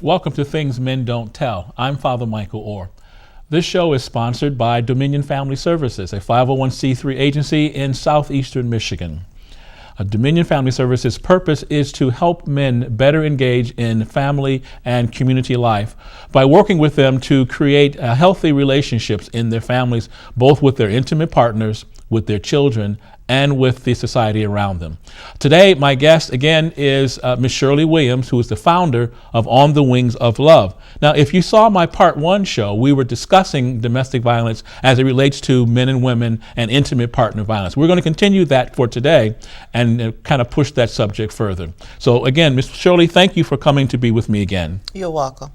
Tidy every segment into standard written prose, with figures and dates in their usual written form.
Welcome to Things Men Don't Tell. I'm Father Michael Orr. This show is sponsored by Dominion Family Services, a 501c3 agency in southeastern Michigan. Dominion Family Services' purpose is to help men better engage in family and community life by working with them to create healthy relationships in their families, both with their intimate partners, with their children, and with the society around them. Today, my guest again is Ms Shirley Williams, who is the founder of On the Wings of Love. Now, if you saw my part one show, we were discussing domestic violence as it relates to men and women and intimate partner violence. We're going to continue that for today and kind of push that subject further. So again, Ms Shirley, thank you for coming to be with me again. You're welcome.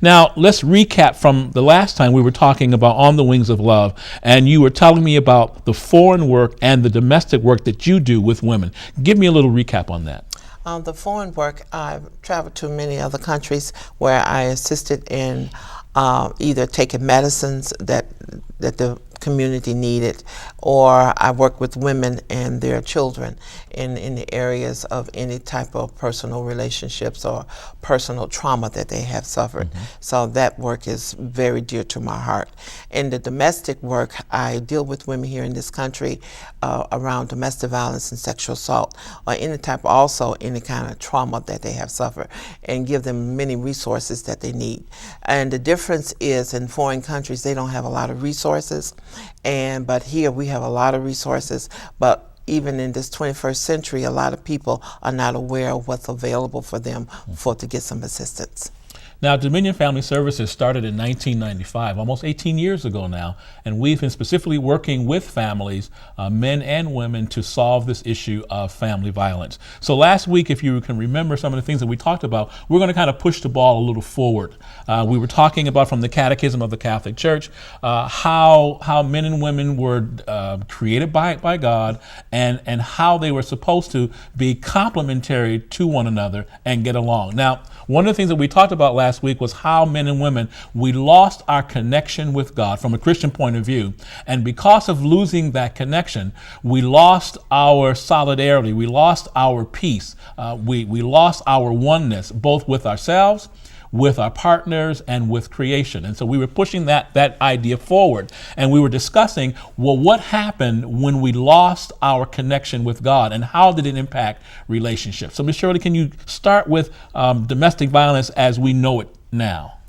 Now, let's recap from the last time we were talking about On the Wings of Love, and you were telling me about the foreign work and the domestic work that you do with women. Give me a little recap on that. The foreign work, I've traveled to many other countries where I assisted in either taking medicines that the community needed, or I work with women and their children in the areas of any type of personal relationships or personal trauma that they have suffered. Mm-hmm. So that work is very dear to my heart. In the domestic work, I deal with women here in this country around domestic violence and sexual assault, or any kind of trauma that they have suffered, and give them many resources that they need. And the difference is, in foreign countries, they don't have a lot of resources, but here we have a lot of resources, but even in this 21st century, a lot of people are not aware of what's available for them to get some assistance. Now, Dominion Family Services started in 1995, almost 18 years ago now, and we've been specifically working with families, men and women, to solve this issue of family violence. So last week, if you can remember some of the things that we talked about, we're going to kind of push the ball a little forward. We were talking about, from the Catechism of the Catholic Church, how men and women were created by God, and how they were supposed to be complementary to one another and get along. Now, one of the things that we talked about last week was how men and women, we lost our connection with God from a Christian point of view. And because of losing that connection, we lost our solidarity, we lost our peace, we lost our oneness, both with ourselves, with our partners, and with creation. And so we were pushing that idea forward, and we were discussing, well, what happened when we lost our connection with God, and how did it impact relationships? So Ms. Shirley, can you start with domestic violence as we know it now?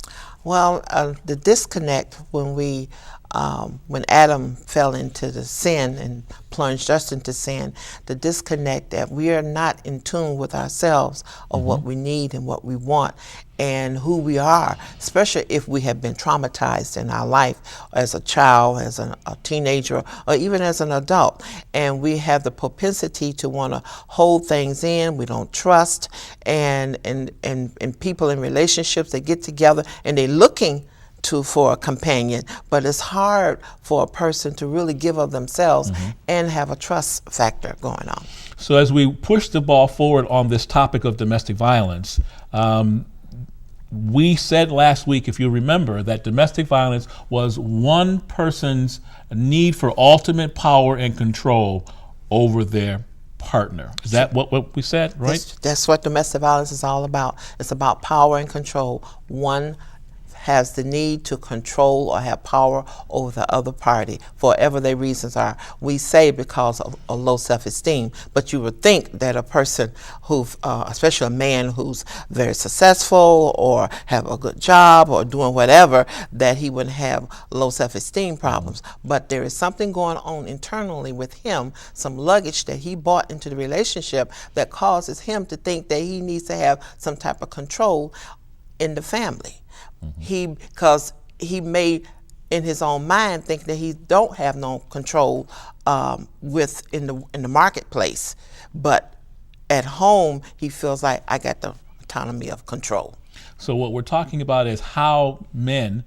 Well, the disconnect when Adam fell into the sin and plunged us into sin, the disconnect that we are not in tune with ourselves of what we need and what we want and who we are, especially if we have been traumatized in our life as a child, as a teenager, or even as an adult. And we have the propensity to want to hold things in. We don't trust, and people in relationships, they get together and they're looking for a companion, but it's hard for a person to really give of themselves and have a trust factor going on. So as we push the ball forward on this topic of domestic violence, we said last week, if you remember, that domestic violence was one person's need for ultimate power and control over their partner. Is that what we said, right? That's what domestic violence is all about. It's about power and control. One has the need to control or have power over the other party for whatever their reasons are. We say because of a low self-esteem, but you would think that a person who, especially a man who's very successful or have a good job or doing whatever, that he wouldn't have low self-esteem problems. But there is something going on internally with him, some luggage that he brought into the relationship that causes him to think that he needs to have some type of control in the family. Because he may, in his own mind, think that he don't have no control in the marketplace, but at home he feels like I got the autonomy of control. So what we're talking about is how men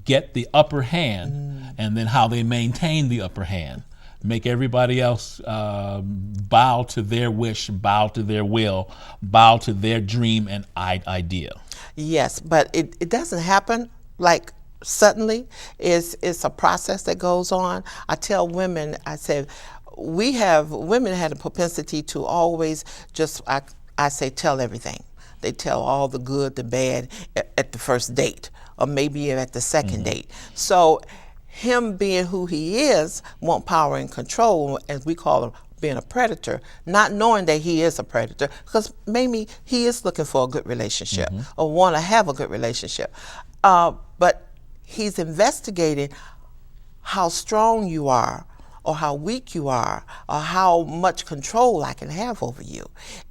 get the upper hand, and then how they maintain the upper hand, make everybody else bow to their wish, bow to their will, bow to their dream and idea. Yes, but it doesn't happen like suddenly. It's a process that goes on. I tell women, I said, women had a propensity to always just, I say, tell everything. They tell all the good, the bad at the first date, or maybe at the second date. So him being who he is, want power and control, as we call him, being a predator, not knowing that he is a predator, because maybe he is looking for a good relationship or want to have a good relationship. But he's investigating how strong you are, or how weak you are, or how much control I can have over you.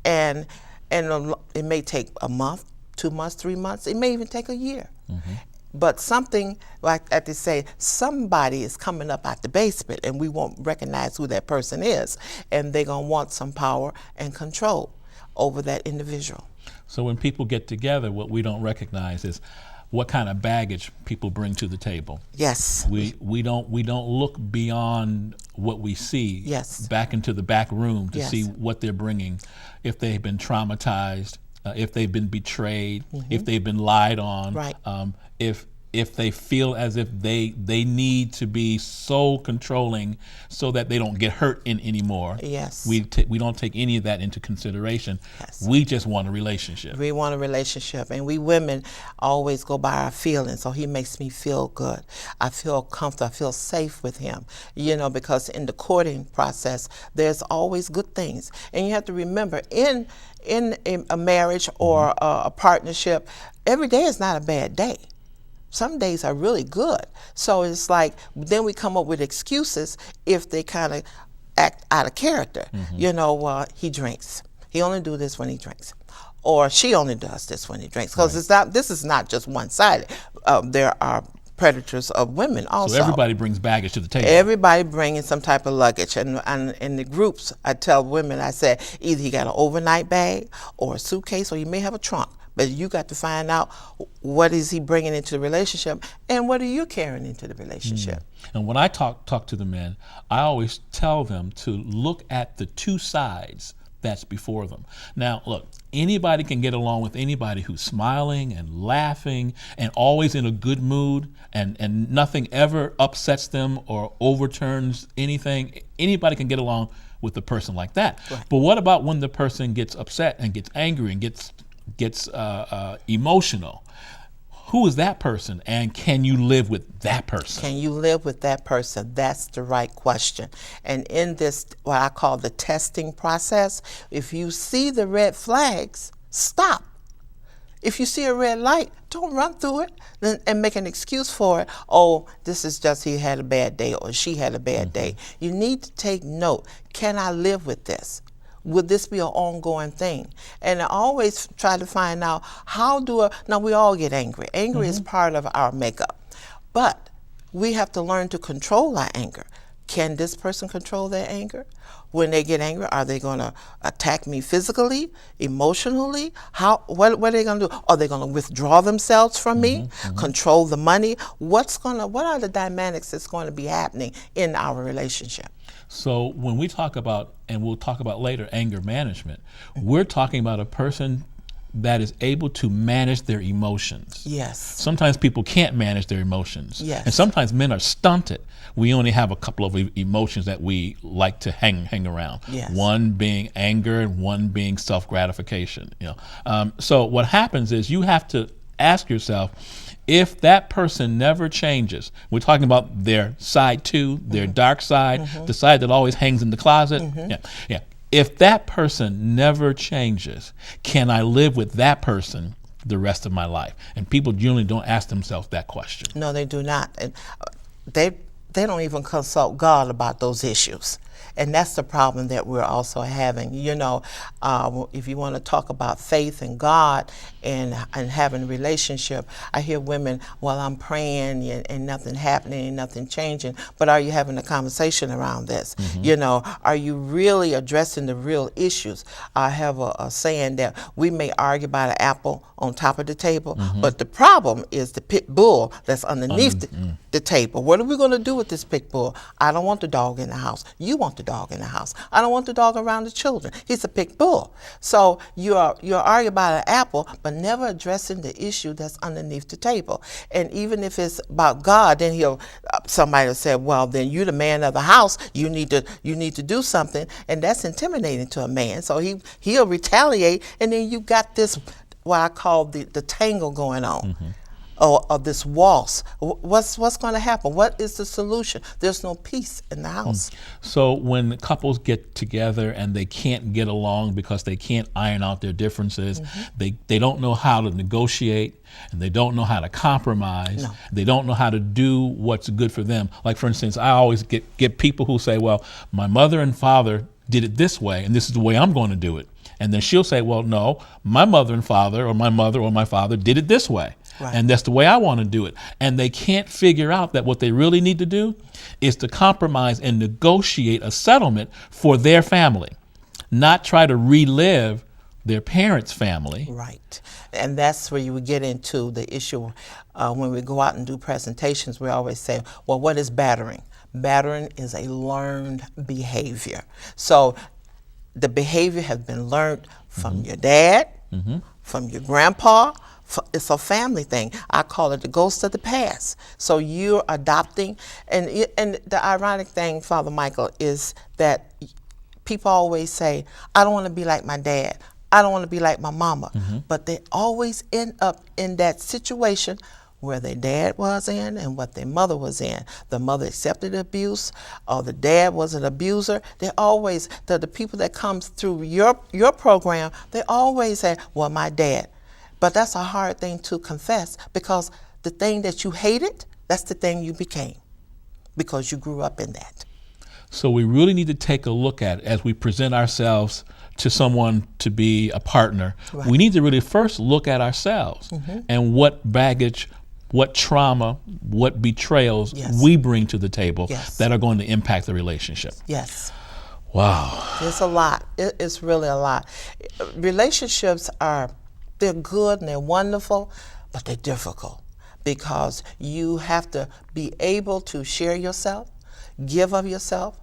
And it may take a month, 2 months, 3 months, it may even take a year. But something, like they say, somebody is coming up out the basement and we won't recognize who that person is. And they're going to want some power and control over that individual. So when people get together, what we don't recognize is what kind of baggage people bring to the table. Yes. We don't look beyond what we see. Yes. Back into the back room to Yes. see what they're bringing, if they've been traumatized, if they've been betrayed, if they've been lied on, Right. If they feel as if they need to be so controlling so that they don't get hurt in anymore. Yes. We don't take any of that into consideration. Yes. We just want a relationship. We want a relationship, and we women always go by our feelings. So he makes me feel good. I feel comfortable. I feel safe with him, because in the courting process, there's always good things. And you have to remember, in a marriage or a partnership, every day is not a bad day. Some days are really good. So it's like, then we come up with excuses if they kind of act out of character. He drinks. He only do this when he drinks. Or she only does this when he drinks. Because this is not just one-sided. There are predators of women also. So everybody brings baggage to the table. Everybody bringing some type of luggage. And in the groups, I tell women, I say, either he got an overnight bag or a suitcase, or you may have a trunk. But you got to find out what is he bringing into the relationship and what are you carrying into the relationship. And when I talk to the men, I always tell them to look at the two sides that's before them. Now, look, anybody can get along with anybody who's smiling and laughing and always in a good mood, and nothing ever upsets them or overturns anything. Anybody can get along with a person like that. Right. But what about when the person gets upset and gets angry and gets emotional? Who is that person, and can you live with that person? Can you live with that person? That's the right question. And in this, what I call the testing process, if you see the red flags, stop. If you see a red light, don't run through it and make an excuse for it. Oh, this is just he had a bad day or she had a bad day. You need to take note. Can I live with this? Would this be an ongoing thing? And I always try to find out now we all get angry. Anger is part of our makeup. But we have to learn to control our anger. Can this person control their anger? When they get angry, are they going to attack me physically, emotionally? What are they going to do? Are they going to withdraw themselves from me, control the money? What are the dynamics that's going to be happening in our relationship? So when we talk about, and we'll talk about later, anger management, we're talking about a person that is able to manage their emotions. Yes. Sometimes people can't manage their emotions. Yes. And sometimes men are stunted. We only have a couple of emotions that we like to hang around. Yes. One being anger and one being self-gratification. So what happens is you have to ask yourself, if that person never changes, we're talking about their side two, their dark side, the side that always hangs in the closet. Yeah. If that person never changes, can I live with that person the rest of my life? And people generally don't ask themselves that question. No, they do not. And they don't even consult God about those issues. And that's the problem that we're also having. If you want to talk about faith and God and having a relationship, I hear women, well, I'm praying and nothing happening and nothing changing. But are you having a conversation around this? Are you really addressing the real issues? I have a saying that we may argue about an apple on top of the table, but the problem is the pit bull that's underneath the table. What are we going to do with this pit bull? I don't want the dog in the house. You want the dog in the house. I don't want the dog around the children. He's a pit bull. So you're arguing about an apple, but never addressing the issue that's underneath the table. And even if it's about God, then somebody will say, well, then you're the man of the house. You need to do something, and that's intimidating to a man. So he'll retaliate, and then you got this what I call the tango going on. Or this waltz. What's going to happen? What is the solution? There's no peace in the house. So when couples get together and they can't get along because they can't iron out their differences, they don't know how to negotiate, and they don't know how to compromise. No. They don't know how to do what's good for them. Like, for instance, I always get people who say, well, my mother and father did it this way, and this is the way I'm going to do it. And then she'll say, well, no, my mother and father, or my mother or my father did it this way. Right. And that's the way I want to do it. And they can't figure out that what they really need to do is to compromise and negotiate a settlement for their family, not try to relive their parents' family. Right. And that's where you would get into the issue. When we go out and do presentations, we always say, well, what is battering? Battering is a learned behavior. So the behavior has been learned from your dad, from your grandpa. It's a family thing. I call it the ghost of the past. So you're adopting, and the ironic thing, Father Michael, is that people always say, I don't want to be like my dad. I don't want to be like my mama. But they always end up in that situation where their dad was in and what their mother was in. The mother accepted abuse, or the dad was an abuser. They always, the people that comes through your program, they always say, well, my dad. But that's a hard thing to confess, because the thing that you hated, that's the thing you became, because you grew up in that. So we really need to take a look at, as we present ourselves to someone to be a partner, Right. we need to really first look at ourselves and what baggage, what trauma, what betrayals Yes. we bring to the table Yes. that are going to impact the relationship. Yes. Wow. It's a lot. It's really a lot. Relationships they're good and they're wonderful, but they're difficult, because you have to be able to share yourself, give of yourself.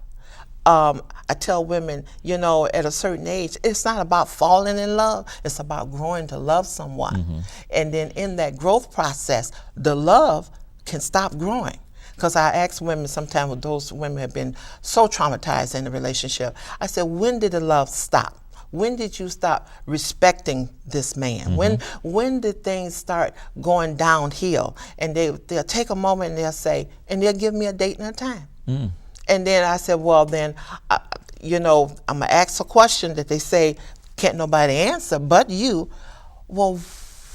I tell women, at a certain age, it's not about falling in love. It's about growing to love someone. And then in that growth process, the love can stop growing. Because I ask women sometimes, when those women have been so traumatized in the relationship, I said, when did the love stop? When did you stop respecting this man? When did things start going downhill? And they'll take a moment and they'll say, and they'll give me a date and a time. And then I said, well, then, I'm going to ask a question that they say, can't nobody answer but you. Well,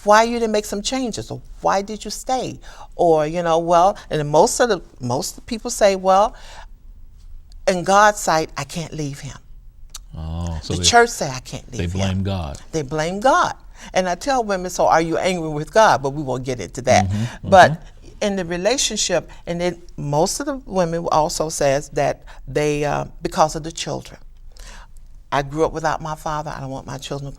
why you didn't make some changes? Or why did you stay? Or, well, and then most of the people say, well, in God's sight, I can't leave him. Oh, so the church say I can't leave him. They blame God. They blame God. And I tell women, so are you angry with God? But we won't get into that. But in the relationship, and then most of the women also says that they, because of the children. I grew up without my father. I don't want my children to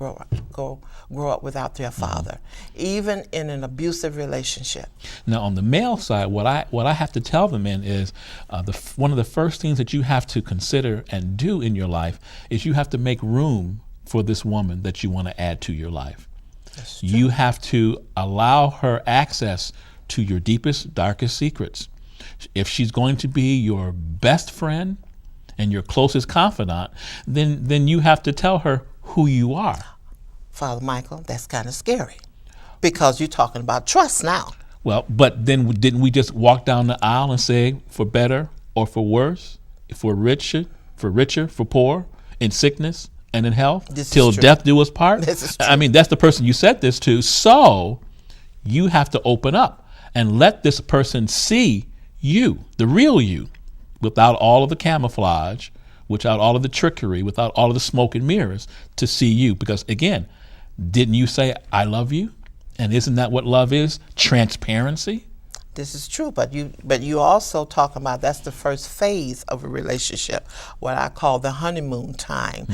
grow up without their father, even in an abusive relationship. Now, on the male side, what I have to tell the men is one of the first things that you have to consider and do in your life is you have to make room for this woman that you want to add to your life. That's true. You have to allow her access to your deepest, darkest secrets. If she's going to be your best friend and your closest confidant, then you have to tell her who you are. Father Michael, that's kind of scary, because you're talking about trust now. Well, but then didn't we just walk down the aisle and say, for better or for worse, for richer, for poor, in sickness and in health, till death do us part? This is true. I mean, that's the person you said this to. So you have to open up and let this person see you, the real you, without all of the camouflage, without all of the trickery, without all of the smoke and mirrors, to see you. Because again, didn't you say, I love you? And isn't that what love is? Transparency? This is true, but you also talk about that's the first phase of a relationship, what I call the honeymoon time.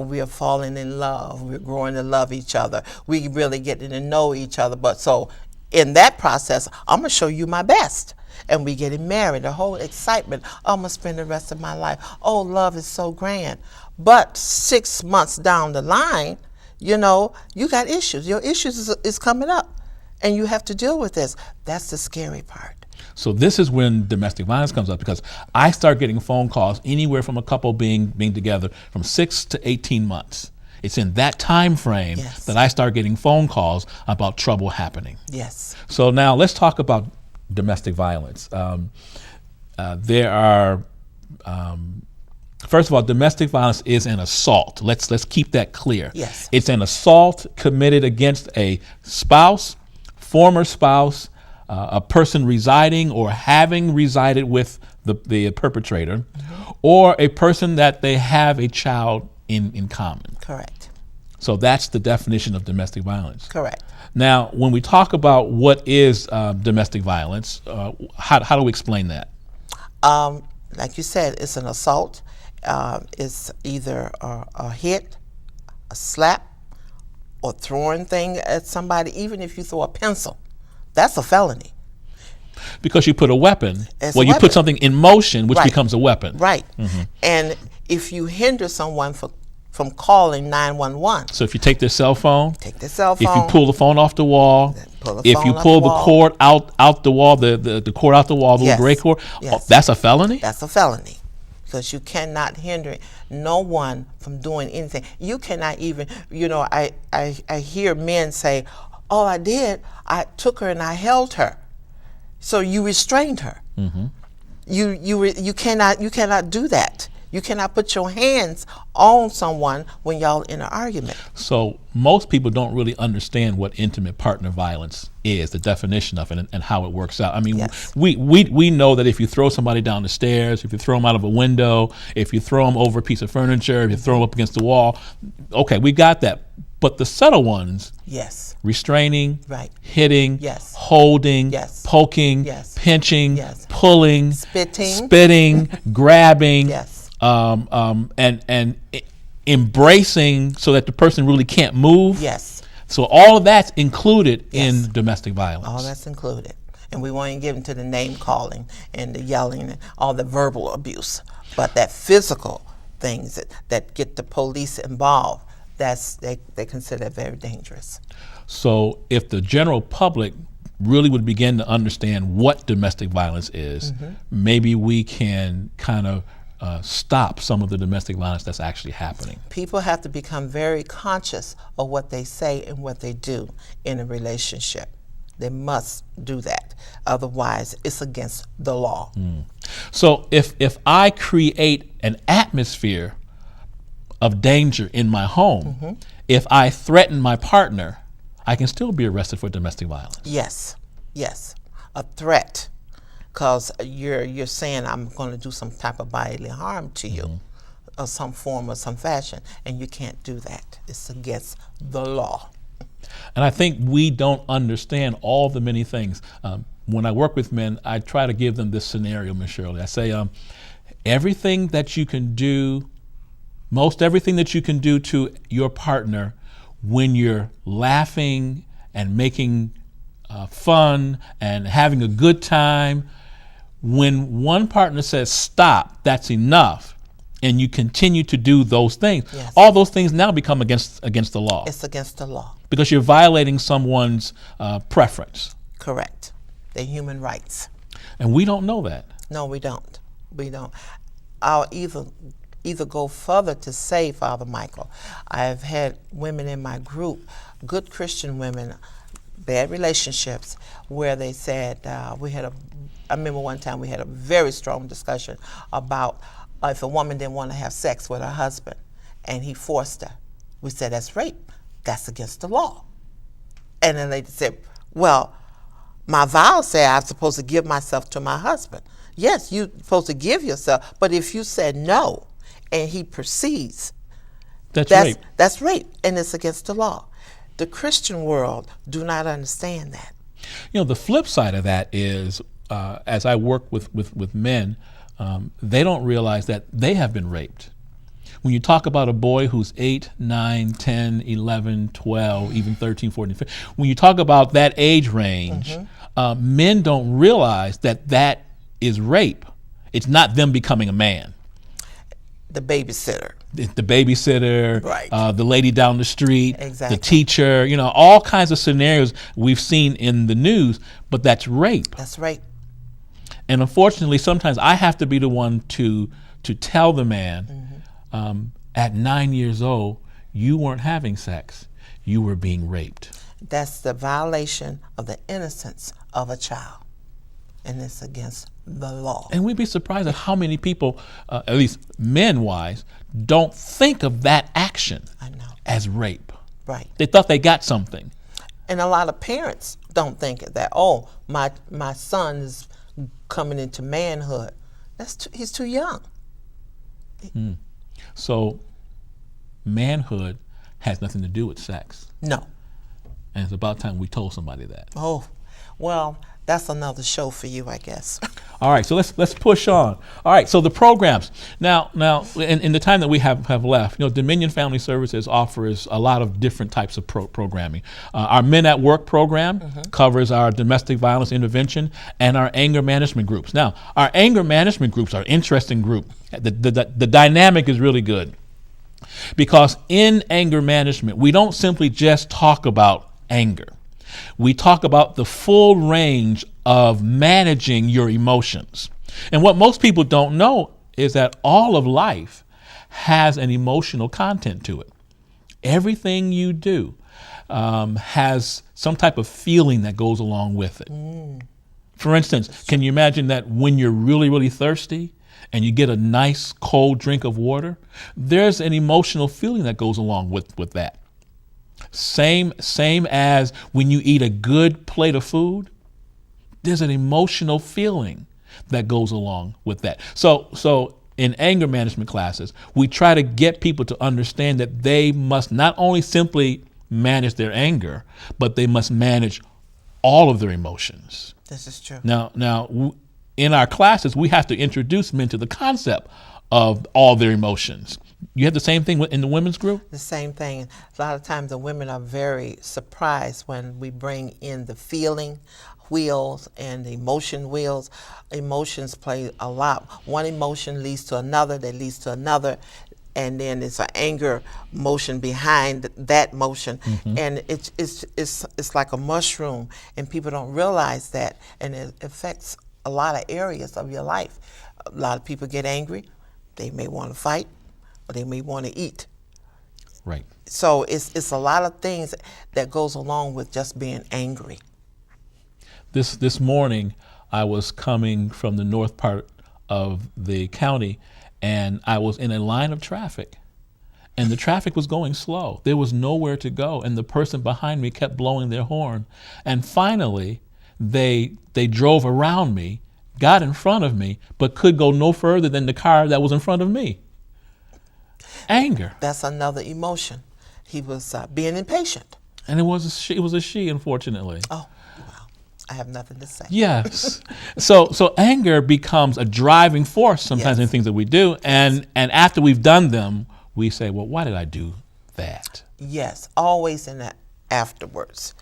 We are falling in love. We're growing to love each other. We really getting to know each other. But so in that process, I'm going to show you my best. And we getting married, the whole excitement. I'm going to spend the rest of my life. Oh, love is so grand. But 6 months down the line, you got issues. Your issues is coming up. And you have to deal with this. That's the scary part. So this is when domestic violence comes up, because I start getting phone calls anywhere from a couple being together from 6 to 18 months. It's in that time frame Yes. that I start getting phone calls about trouble happening. Yes. So now let's talk about domestic violence. There are, first of all, domestic violence is an assault. Let's keep that clear. Yes. It's an assault committed against a spouse, former spouse, a person residing or having resided with the perpetrator, or a person that they have a child in common. Correct. So that's the definition of domestic violence. Correct. Now, when we talk about what is domestic violence, how do we explain that? Like you said, it's an assault. It's either a hit, a slap, or throwing thing at somebody. Even if you throw a pencil, that's a felony. Because you put a weapon, It's well, a you weapon. put something in motion, which Right. becomes a weapon. Right. And if you hinder someone from calling 911, So if you take their cell phone, take the cell if you phone. pull the phone off the wall, Pull the if phone you off pull the the wall. cord out the wall, the cord out the wall, the Yes. little gray cord, Yes. that's a felony? That's a felony, because you cannot hinder no one from doing anything. You cannot even, I hear men say, "Oh, I did. I took her and I held her." So you restrained her. You cannot do that. You cannot put your hands on someone when y'all in an argument. So most people don't really understand what intimate partner violence is, the definition of it, and how it works out. I mean, Yes. we know that if you throw somebody down the stairs, if you throw them out of a window, if you throw them over a piece of furniture, if you throw them up against the wall, okay, we got that. But the subtle ones, Yes. restraining, Right. hitting, Yes. holding, Yes. poking, Yes. pinching, Yes. pulling, Spitting. grabbing, Yes. and embracing so that the person really can't move. Yes. So all of that's included Yes. in domestic violence. All that's included. And we won't even get into the name calling and the yelling and all the verbal abuse. But that physical things that get the police involved, they consider it very dangerous. So if the general public really would begin to understand what domestic violence is, maybe we can kind of stop some of the domestic violence that's actually happening. People have to become very conscious of what they say and what they do in a relationship. They must do that. Otherwise, it's against the law. So if I create an atmosphere of danger in my home, if I threaten my partner, I can still be arrested for domestic violence. Yes, yes, a threat, because you're saying I'm going to do some type of bodily harm to you, or some form or some fashion, and you can't do that. It's against the law. And I think we don't understand all the many things. When I work with men, I try to give them this scenario, Ms. Shirley. I say, everything that you can do, most everything that you can do to your partner when you're laughing and making fun and having a good time, when one partner says stop, that's enough, and you continue to do those things, Yes. all those things now become against the law, It's against the law. because you're violating someone's preference. Correct. They're human rights. And we don't know that. No, we don't. We don't. I'll either go further to say, Father Michael, I've had women in my group, good Christian women, bad relationships, where they said, I remember one time we had a very strong discussion about if a woman didn't want to have sex with her husband and he forced her. We said, that's rape. That's against the law. And then they said, well, my vows say I'm supposed to give myself to my husband. Yes, you're supposed to give yourself, but if you said no and he proceeds, That's rape. that's rape, and it's against the law. The Christian world do not understand that. You know, the flip side of that is, as I work with men, they don't realize that they have been raped. When you talk about a boy who's 8, 9, 10, 11, 12, even 13, 14, 15, when you talk about that age range, men don't realize that that is rape. It's not them becoming a man. The babysitter. The babysitter, Right. The lady down the street, Exactly. the teacher, all kinds of scenarios we've seen in the news, but that's rape. That's rape. And unfortunately, sometimes I have to be the one to tell the man, at 9 years old, you weren't having sex, you were being raped. That's the violation of the innocence of a child, and it's against the law. And we'd be surprised at how many people, at least men-wise, don't think of that action as rape. Right. They thought they got something. And a lot of parents don't think that, oh, my son is coming into manhood. He's too young. So manhood has nothing to do with sex. No. And it's about time we told somebody that. Oh, well, that's another show for you, I guess. All right, so let's push on. All right, so the programs. Now, in the time that we have left, Dominion Family Services offers a lot of different types of programming. Our Men at Work program covers our domestic violence intervention and our anger management groups. Now, our anger management groups are an interesting group. The dynamic is really good because in anger management, we don't simply just talk about anger. We talk about the full range of managing your emotions. And what most people don't know is that all of life has an emotional content to it. Everything you do has some type of feeling that goes along with it. For instance, can you imagine that when you're really, really thirsty and you get a nice cold drink of water, there's an emotional feeling that goes along with that. Same as when you eat a good plate of food, there's an emotional feeling that goes along with that. So in anger management classes, we try to get people to understand that they must not only simply manage their anger, but they must manage all of their emotions. This is true. Now, in our classes, we have to introduce men to the concept of all their emotions. You have the same thing in the women's group? The same thing. A lot of times the women are very surprised when we bring in the feeling wheels and the emotion wheels. Emotions play a lot. One emotion leads to another, that leads to another, and then it's an anger motion behind that motion. And it's like a mushroom, and people don't realize that, and it affects a lot of areas of your life. A lot of people get angry. They may want to fight, or they may want to eat. Right. So it's a lot of things that goes along with just being angry. This morning, I was coming from the north part of the county, and I was in a line of traffic, and the traffic was going slow. There was nowhere to go, and the person behind me kept blowing their horn. And finally, they drove around me, got in front of me, but could go no further than the car that was in front of me. Anger. That's another emotion. He was being impatient. And it was a she, unfortunately. Oh, well, I have nothing to say. Yes. So anger becomes a driving force sometimes in things that we do, and after we've done them, we say, well, why did I do that? Yes, always in that afterwards.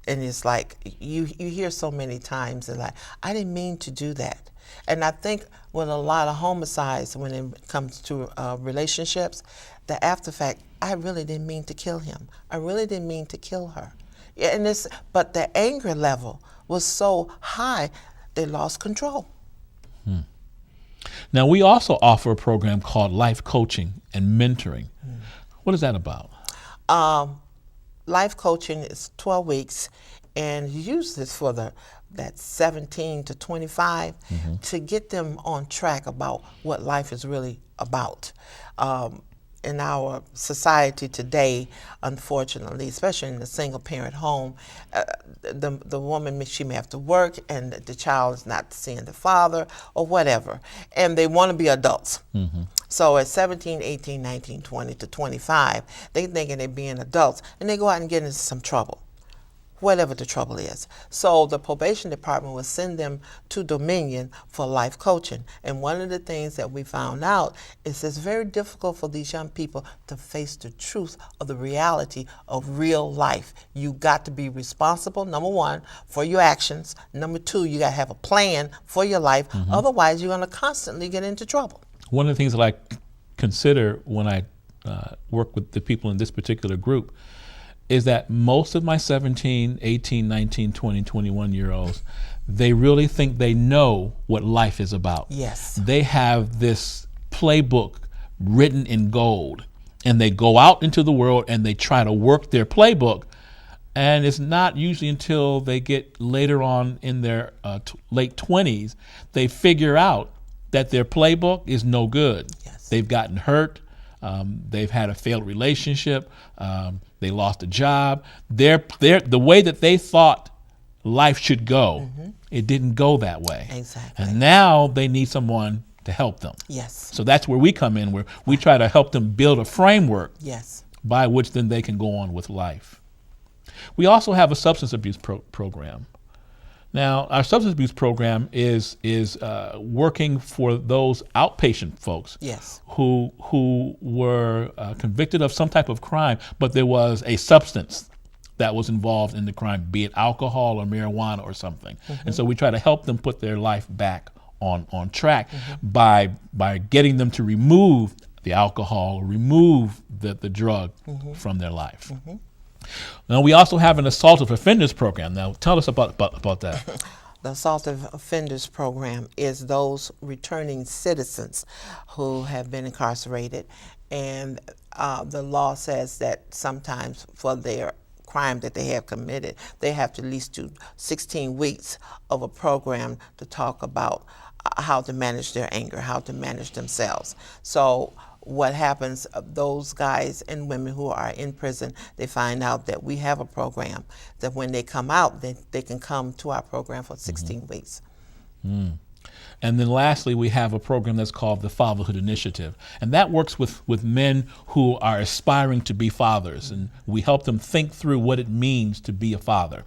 And it's like you hear so many times, and like, I didn't mean to do that. And I think with a lot of homicides, when it comes to relationships, the after fact, I really didn't mean to kill him. I really didn't mean to kill her. Yeah, but the anger level was so high, they lost control. Now, we also offer a program called Life Coaching and Mentoring. What is that about? Life coaching is 12 weeks, and you use this for that 17 to 25 to get them on track about what life is really about. In our society today, unfortunately, especially in the single-parent home, the woman, she may have to work, and the child is not seeing the father or whatever, and they want to be adults. So at 17, 18, 19, 20 to 25, they thinking they're being adults, and they go out and get into some trouble, whatever the trouble is. So the probation department will send them to Dominion for life coaching. And one of the things that we found out is it's very difficult for these young people to face the truth of the reality of real life. You got to be responsible, number one, for your actions. Number two, you got to have a plan for your life. Otherwise, you're going to constantly get into trouble. One of the things that I consider when I work with the people in this particular group is that most of my 17, 18, 19, 20, 21-year-olds, they really think they know what life is about. Yes. They have this playbook written in gold, and they go out into the world and they try to work their playbook. And it's not usually until they get later on in their late 20s, they figure out that their playbook is no good. Yes. They've gotten hurt. They've had a failed relationship. They lost a job. The way that they thought life should go, it didn't go that way. Exactly. And now they need someone to help them. Yes. So that's where we come in, where we try to help them build a framework Yes. by which then they can go on with life. We also have a substance abuse program. Now, our substance abuse program is working for those outpatient folks Yes. who were convicted of some type of crime, but there was a substance that was involved in the crime, be it alcohol or marijuana or something. And so we try to help them put their life back on track by getting them to remove the alcohol, remove the drug from their life. Now, we also have an assault of offenders program. Now, tell us about that. The Assault of Offenders Program is those returning citizens who have been incarcerated, and the law says that sometimes for their crime that they have committed, they have to at least do 16 weeks of a program to talk about how to manage their anger, how to manage themselves. So what happens, those guys and women who are in prison, they find out that we have a program that when they come out, they can come to our program for 16 weeks. And then lastly, we have a program that's called the Fatherhood Initiative. And that works with men who are aspiring to be fathers. And we help them think through what it means to be a father.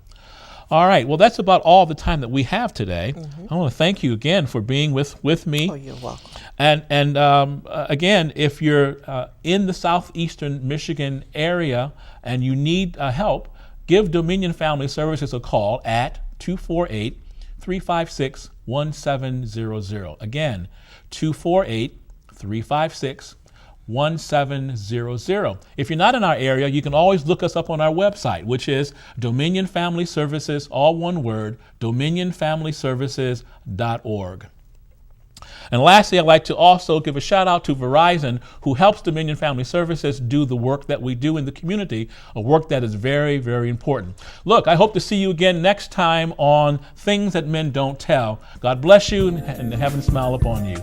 All right, well, that's about all the time that we have today. I want to thank you again for being with me. Oh, you're welcome. And again, if you're in the southeastern Michigan area and you need help, give Dominion Family Services a call at 248-356-1700. Again, 248-356-1700. If you're not in our area, you can always look us up on our website, which is Dominion Family Services, all one word, dominionfamilyservices.org. And lastly, I'd like to also give a shout out to Verizon, who helps Dominion Family Services do the work that we do in the community, a work that is very, very important. Look, I hope to see you again next time on Things That Men Don't Tell. God bless you and heaven smile upon you.